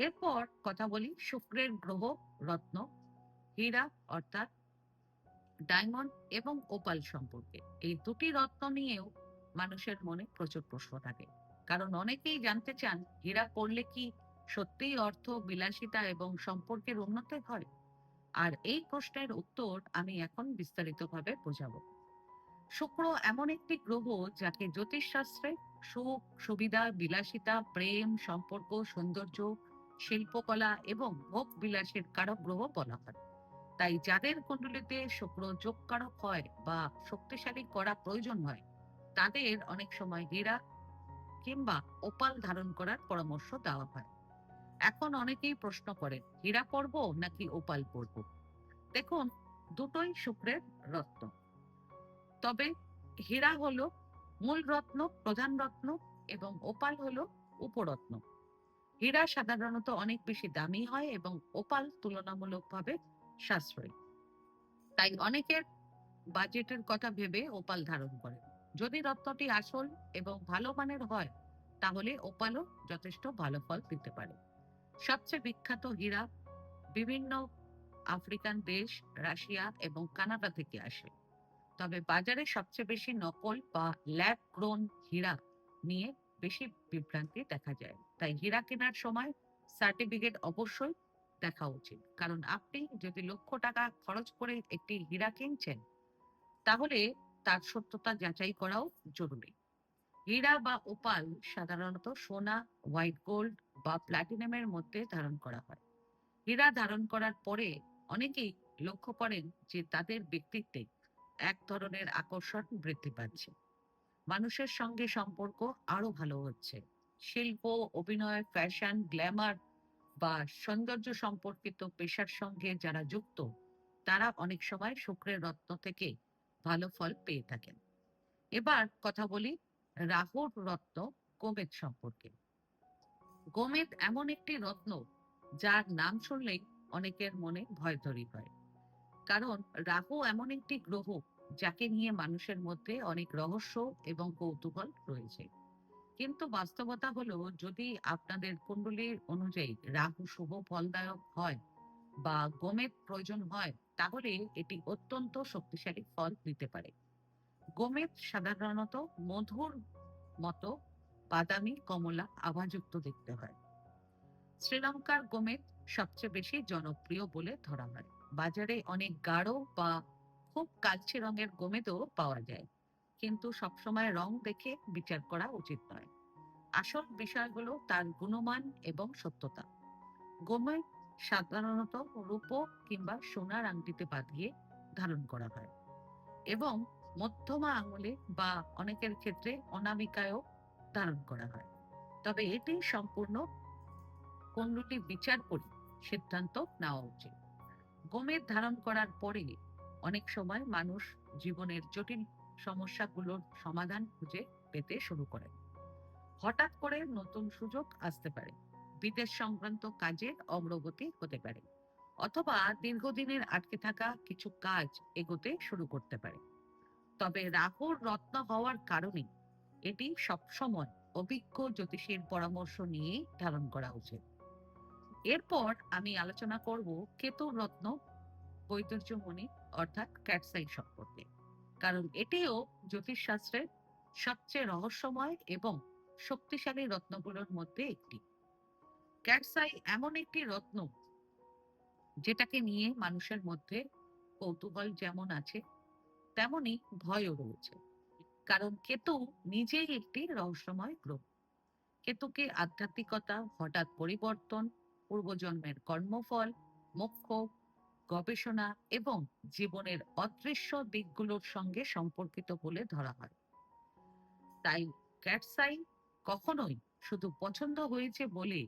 এরপর কথা বলি শুক্রের গ্রহ রত্ন, হীরা অর্থাৎ ডায়মন্ড এবং ওপাল সম্পর্কে। এই দুটি রত্ন নিয়েও মানুষের মনে প্রচুর প্রশ্ন থাকে, কারণ অনেকেই জানতে চান হীরা পড়লে কি সত্যিই অর্থ, বিলাসিতা এবং সম্পর্কের উন্নতি হয়। আর এই প্রশ্নের উত্তর আমি এখন বিস্তারিতভাবে বোঝাবো। শুক্র এমন একটি গ্রহ যাকে জ্যোতিষশাস্ত্রে সুখ, সুবিধা, বিলাসিতা, প্রেম, সম্পর্ক, সৌন্দর্য, শিল্পকলা এবং ভোগ বিলাসের কারক গ্রহ বলা হয়। তাই যাদের কুণ্ডলিতে শুক্র যোগকারক হয় বা শক্তিশালী করা প্রয়োজন হয়, তাদের অনেক সময় হীরা কিংবা ওপাল ধারণ করার পরামর্শ দেওয়া হয়। এখন অনেকেই প্রশ্ন করেন, হীরা পরবো নাকি ওপাল পরবো? দেখুন, দুটোই শুক্রের রত্ন। তবে হীরা হলো মূল রত্ন, প্রধান রত্ন, এবং ওপাল হলো উপরত্ন। হীরা সাধারণত অনেক বেশি দামি হয় এবং ওপাল তুলনামূলকভাবে সাশ্রয়ী। তাই অনেকের বাজেটের কথা ভেবে ওপাল ধারণ করে। যদি রত্নটি আসল এবং ভালো মানের হয়, তাহলে ওপালও যথেষ্ট ভালো ফল দিতে পারে। সবচেয়ে বিখ্যাত হীরা বিভিন্ন আফ্রিকান দেশ, রাশিয়া এবং কানাডা থেকে আসে। তবে বাজারে সবচেয়ে বেশি নকল বা ল্যাব গ্রোন হীরা নিয়ে বেশি বিভ্রান্তি দেখা যায়। তাই হীরা কেনার সময় সার্টিফিকেট অবশ্যই দেখা উচিত, কারণ আপনি যদি লক্ষ টাকা খরচ করে একটি হীরা কিনছেন, তাহলে তার সত্যতা যাচাই করাও জরুরি। হীরা বা ওপাল সাধারণত সোনা, হোয়াইট গোল্ড বা প্লাটিনামের মধ্যে ধারণ করা হয়। হীরা ধারণ করার পরে অনেকেই লক্ষ্য করেন যে তাদের ব্যক্তিত্বে এক ধরনের আকর্ষণ বৃদ্ধি পাচ্ছে, মানুষের সঙ্গে সম্পর্ক আরো ভালো হচ্ছে। শিল্প, অভিনয়, ফ্যাশন, গ্ল্যামার বা সৌন্দর্য সম্পর্কিত পেশার সঙ্গে যারা যুক্ত, তারা অনেক সময় শুক্রের রত্ন থেকে ভালো ফল পেয়ে থাকেন। এবার কথা বলি রাহুর রত্ন গোমেদ সম্পর্কে। গোমেদ এমন একটি রত্ন যার নাম শুনলেই অনেকের মনে ভয় তৈরি হয়। কারণ রাহু এমন একটি গ্রহ যাকে নিয়ে মানুষের মধ্যে অনেক রহস্য এবং কৌতূহল রয়েছে। কিন্তু বাস্তবতা হলো, যদি আপনাদের কুণ্ডলীর অনুযায়ী রাহু শুভ ফলদায়ক হয় বা গোমেদ প্রয়োজন হয়, তাহলে এটি অত্যন্ত শক্তিশালী ফল দিতে পারে। গোমেদ সাধারণত মধুর মতো বাদামি কমলা আভাযুক্ত দেখতে হয়। শ্রীলঙ্কার গোমেদ সবচেয়ে বেশি জনপ্রিয় বলে ধরা হয়। বাজারে অনেক গাঢ় বা খুব কালচে রঙের গোমেদও পাওয়া যায়, কিন্তু সবসময় রং দেখে বিচার করা উচিত নয়। আসল বিষয় হলো তার গুণমান এবং সত্যতা। গোমেদ সাধারণত রূপো কিংবা সোনার আংটিতে বাঁধিয়ে ধারণ করা হয় এবং মধ্যমা আঙুলে বা অনেকের ক্ষেত্রে অনামিকায়ও ধারণ করা হয়। তবে এটি সম্পূর্ণ কুণ্ডলী বিচার করে সিদ্ধান্ত নেওয়া উচিত। গোমেদ ধারণ করার পরে অনেক সময় মানুষ জীবনের জটিল সমস্যাগুলোর সমাধান খুঁজে পেতে শুরু করে। হঠাৎ করে নতুন সুযোগ আসতে পারে, বিদেশ সংক্রান্ত কাজের অগ্রগতি হতে পারে, অথবা দীর্ঘদিনের আটকে থাকা কিছু কাজ এগোতে শুরু করতে পারে। তবে রাহুর রত্ন হওয়ার কারণে এটি সবসময় অভিজ্ঞ জ্যোতিষীর পরামর্শ নিয়ে ধারণ করা উচিত। এরপর আমি আলোচনা করব কেতুর রত্ন বৈদুর্যমণি অর্থাৎ ক্যাটসাই সম্পর্কে, কারণ এটিও জ্যোতিষশাস্ত্রের সবচেয়ে রহস্যময় এবং শক্তিশালী রত্নগুলোর মধ্যে একটি। ক্যাটসাই এমন একটি রত্ন যেটাকে নিয়ে মানুষের মধ্যে কৌতূহল যেমন আছে, তেমনি ভয়ও রয়েছে। কারণ কেতু নিজেই একটি রহস্যময় গ্রহ। কেতুকে আধ্যাত্মিকতা, হঠাৎ পরিবর্তন, পূর্বজন্মের কর্মফল, মোক্ষ, গবেষণা এবং জীবনের অদৃশ্য দিকগুলোর সঙ্গে সম্পর্কিত বলে ধরা হয়। তাই ক্যাটসাই কখনোই শুধু পছন্দ হয়েছে বলে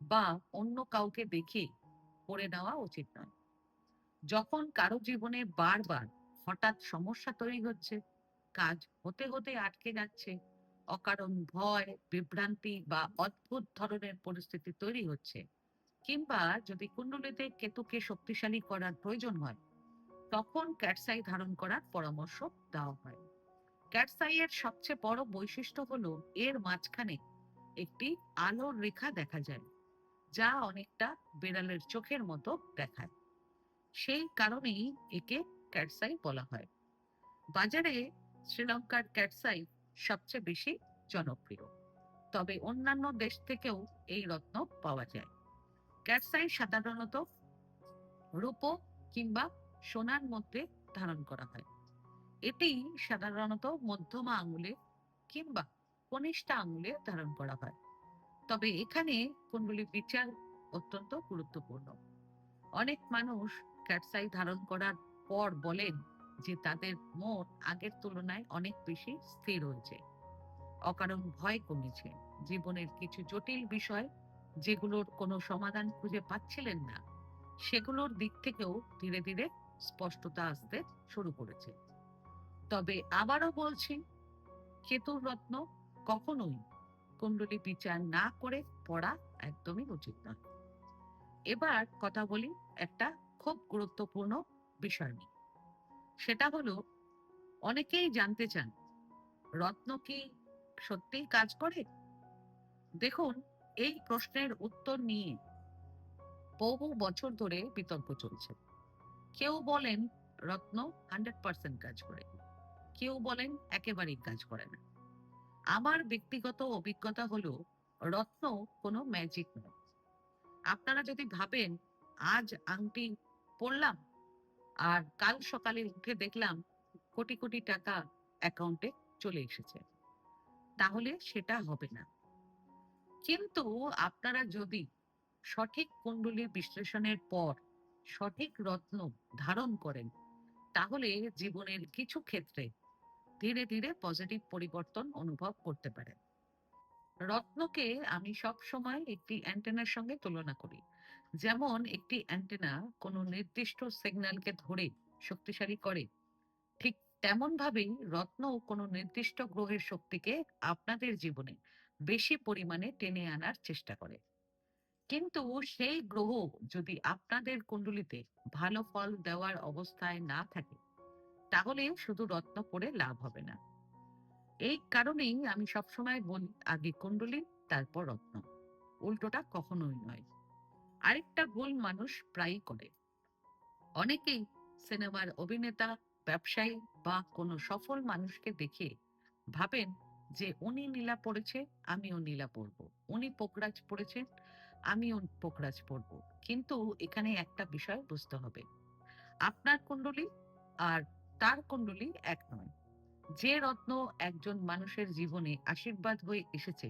বা অন্য কাউকে দেখে পড়ে নেওয়া উচিত নয়। যখন কারো জীবনে বারবার হঠাৎ সমস্যা তৈরি হচ্ছে, কাজ হতে হতে আটকে যাচ্ছে, অকারণ ভয়, বিভ্রান্তি বা অদ্ভুত ধরনের পরিস্থিতি তৈরি হচ্ছে, কিংবা যদি কুণ্ডলিতে কেতুকে শক্তিশালী করার প্রয়োজন হয়, তখন ক্যাটসাই ধারণ করার পরামর্শ দেওয়া হয়। ক্যাটসাই এর সবচেয়ে বড় বৈশিষ্ট্য হলো এর মাঝখানে একটি আলোর রেখা দেখা যায়, যা অনেকটা বিড়ালের চোখের মতো দেখায়। সেই কারণেই একে ক্যাটসাই বলা হয়। বাজারে শ্রীলঙ্কার ক্যাটসাই সবচেয়ে বেশি জনপ্রিয়, তবে অন্যান্য দেশ থেকেও এই রত্ন পাওয়া যায়। ক্যাটসাই সাধারণত রূপো কিংবা সোনার মধ্যে ধারণ করা হয়। এটি সাধারণত মধ্যমা আঙুলে কিংবা কনিষ্ঠ আঙুলে ধারণ করা হয়। তবে এখানে কুণ্ডলী বিচার অত্যন্ত গুরুত্বপূর্ণ। অনেক মানুষ ক্যাটসাই ধারণ করার পর বলেন যে তাদের মন আগের তুলনায় অনেক বেশি স্থির হয়েছে, অকারণ ভয় কমেছে, জীবনের কিছু জটিল বিষয় যেগুলোর কোনো সমাধান খুঁজে পাচ্ছিলেন না, সেগুলোর দিক থেকেও ধীরে ধীরে স্পষ্টতা আসতে শুরু করেছে। তবে আবারও বলছি, কেতুর রত্ন কখনোই কুণ্ডলী বিচার না করে পড়া একদমই উচিত নয়। এবার কথা বলি একটা খুব গুরুত্বপূর্ণ বিষয় নিয়ে। সেটা হলো, অনেকেই জানতে চান রত্ন কি সত্যিই কাজ করে। দেখুন, এই প্রশ্নের উত্তর নিয়ে বহু বছর ধরে বিতর্ক চলছে। কেউ বলেন রত্ন 100% কাজ করে, কেউ বলেন একেবারেই কাজ করে না। আমার ব্যক্তিগত অভিজ্ঞতা হলো, রত্ন কোনো ম্যাজিক নয়। আপনারা যদি ভাবেন আজ আংটি পরলাম আর কাল সকালে উঠে দেখলাম কোটি কোটি টাকা অ্যাকাউন্টে চলে এসেছে, তাহলে সেটা হবে না। কিন্তু আপনারা যদি সঠিক কুণ্ডলী বিশ্লেষণের পর সঠিক রত্ন ধারণ করেন, তাহলে জীবনের কিছু ক্ষেত্রে ধীরে ধীরে পজিটিভ পরিবর্তন অনুভব করতে পারেন। রত্নকে আমি সব সময় একটি অ্যান্টেনার সঙ্গে তুলনা করি। যেমন একটি অ্যান্টেনা কোনো নির্দিষ্ট সিগন্যালকে ধরে শক্তিশালী করে, ঠিক তেমন ভাবেই রত্ন কোনো নির্দিষ্ট গ্রহের শক্তিকে আপনাদের জীবনে বেশি পরিমাণে টেনে আনার চেষ্টা করে। কিন্তু সেই গ্রহ যদি আপনাদের কুণ্ডলিতে ভালো ফল দেওয়ার অবস্থায় না থাকে, তাহলে শুধু রত্ন পড়ে লাভ হবে না। এই কারণেই আমি সবসময় বলি, আগে কুণ্ডলী, তারপর রত্ন, উল্টোটা কখনোই নয়। আরেকটা ভুল মানুষ প্রায়ই করে, অনেকেই সিনেমার অভিনেতা, ব্যবসায়ী বা কোনো সফল মানুষকে দেখে ভাবেন যে উনি নীলা পড়েছে, আমিও নীলা পরবো, উনি পোকরাজ পড়েছেন, আমিও পোকরাজ পরবো। কিন্তু এখানে একটা বিষয় বুঝতে হবে, আপনার কুণ্ডলী আর তার কুণ্ডলী এক নয়। যে রত্ন একজন মানুষের জীবনে আশীর্বাদ হয়ে এসেছে,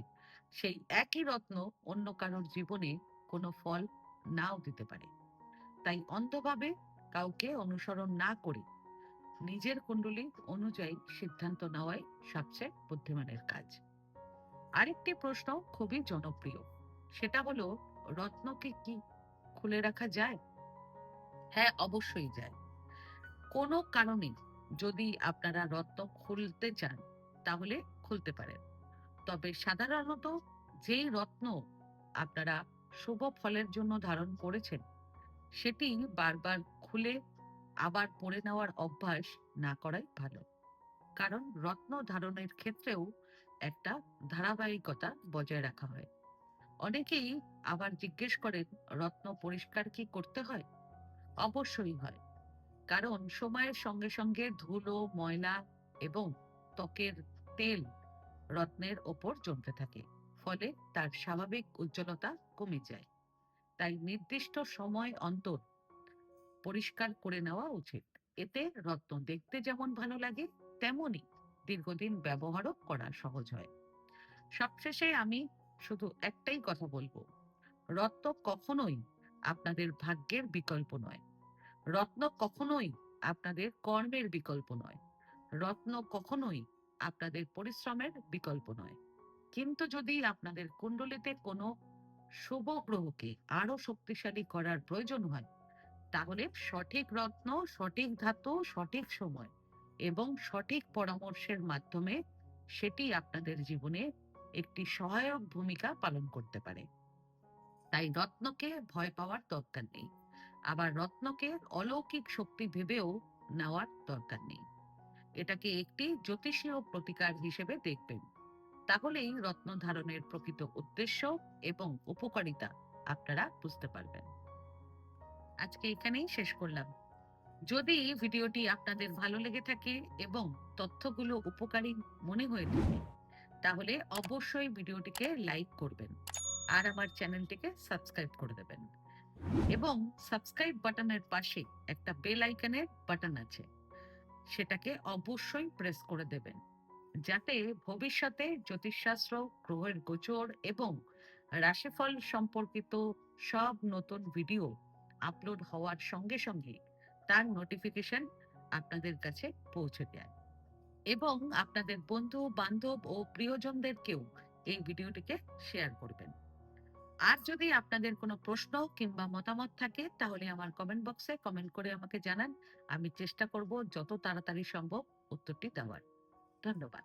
সেই একই রত্ন অন্য কারোর জীবনে কোনো ফল নাও দিতে পারে। তাই অন্ধভাবে কাউকে অনুসরণ না করে নিজের কুণ্ডলী অনুযায়ী সিদ্ধান্ত নেওয়াই সবচেয়ে বুদ্ধিমানের কাজ। আরেকটি প্রশ্ন খুবই জনপ্রিয়, সেটা হলো, রত্নকে কি খুলে রাখা যায়? হ্যাঁ, অবশ্যই যায়। কোনো কারণে যদি আপনারা রত্ন খুলতে চান, তাহলে খুলতে পারেন। তবে সাধারণত যেই রত্ন আপনারা শুভ ফলের জন্য ধারণ করেছেন, সেটি বারবার খুলে আবার পরে নেওয়ার অভ্যাস না করাই ভালো। কারণ রত্ন ধারণের ক্ষেত্রেও একটা ধারাবাহিকতা বজায় রাখা হয়। অনেকেই আবার জিজ্ঞেস করেন, রত্ন পরিষ্কার কি করতে হয়? অবশ্যই হয়। কারণ সময়ের সঙ্গে সঙ্গে ধুলো, ময়লা এবং ত্বকের তেল রত্নের ওপর জমতে থাকে, ফলে তার স্বাভাবিক উজ্জ্বলতা কমে যায়। তাই নির্দিষ্ট সময় অন্তর পরিষ্কার করে নেওয়া উচিত। এতে রত্ন দেখতে যেমন ভালো লাগে, তেমনি দীর্ঘদিন ব্যবহারও করা সহজ হয়। সবশেষে আমি শুধু একটাই কথা বলবো, রত্ন কখনোই আপনাদের ভাগ্যের বিকল্প নয়। রত্ন কখনোই আপনাদের কর্মের বিকল্প নয়। রত্ন কখনোই আপনাদের পরিশ্রমের বিকল্প নয়। কিন্তু যদি আপনাদের কুণ্ডলিতে কোনো শুভ গ্রহকে আরো শক্তিশালী করার প্রয়োজন হয়, তাহলে সঠিক রত্ন, সঠিক ধাতু, সঠিক সময় এবং সঠিক পরামর্শের মাধ্যমে সেটি আপনাদের জীবনে একটি সহায়ক ভূমিকা পালন করতে পারে। তাই রত্নকে ভয় পাওয়ার দরকার নেই, আবার রত্নকে অলৌকিক শক্তি ভেবেও নেওয়ার দরকার নেই। এটাকে একটি জ্যোতিষীয় প্রতিকার হিসেবে দেখবেন, তাহলেই রত্ন ধারণের প্রকৃত উদ্দেশ্য এবং উপকারিতা আপনারা বুঝতে পারবেন। আজকে এখানেই শেষ করলাম। যদি ভিডিওটি আপনাদের ভালো লেগে থাকে এবং তথ্যগুলো উপকারী মনে হয়ে থাকে, তাহলে অবশ্যই ভিডিওটিকে লাইক করবেন আর আমার চ্যানেলটিকে সাবস্ক্রাইব করে দেবেন। এবং সাবস্ক্রাইব বাটনের পাশে একটা বেল আইকনের বাটন আছে, সেটাকে অবশ্যই প্রেস করে দেবেন, যাতে ভবিষ্যতে জ্যোতিষশাস্ত্র, গ্রহের গোচর এবং রাশিফল সম্পর্কিত সব নতুন ভিডিও আপলোড হওয়ার সঙ্গে সঙ্গে তার নোটিফিকেশন আপনাদের কাছে পৌঁছে যায়। এবং আপনাদের বন্ধু বান্ধব ও প্রিয়জনদেরকেও এই ভিডিওটিকে শেয়ার করবেন। আর যদি আপনাদের কোনো প্রশ্ন কিংবা মতামত থাকে, তাহলে আমার কমেন্ট বক্সে কমেন্ট করে আমাকে জানান। আমি চেষ্টা করব যত তাড়াতাড়ি সম্ভব উত্তরটি দেওয়ার। ধন্যবাদ।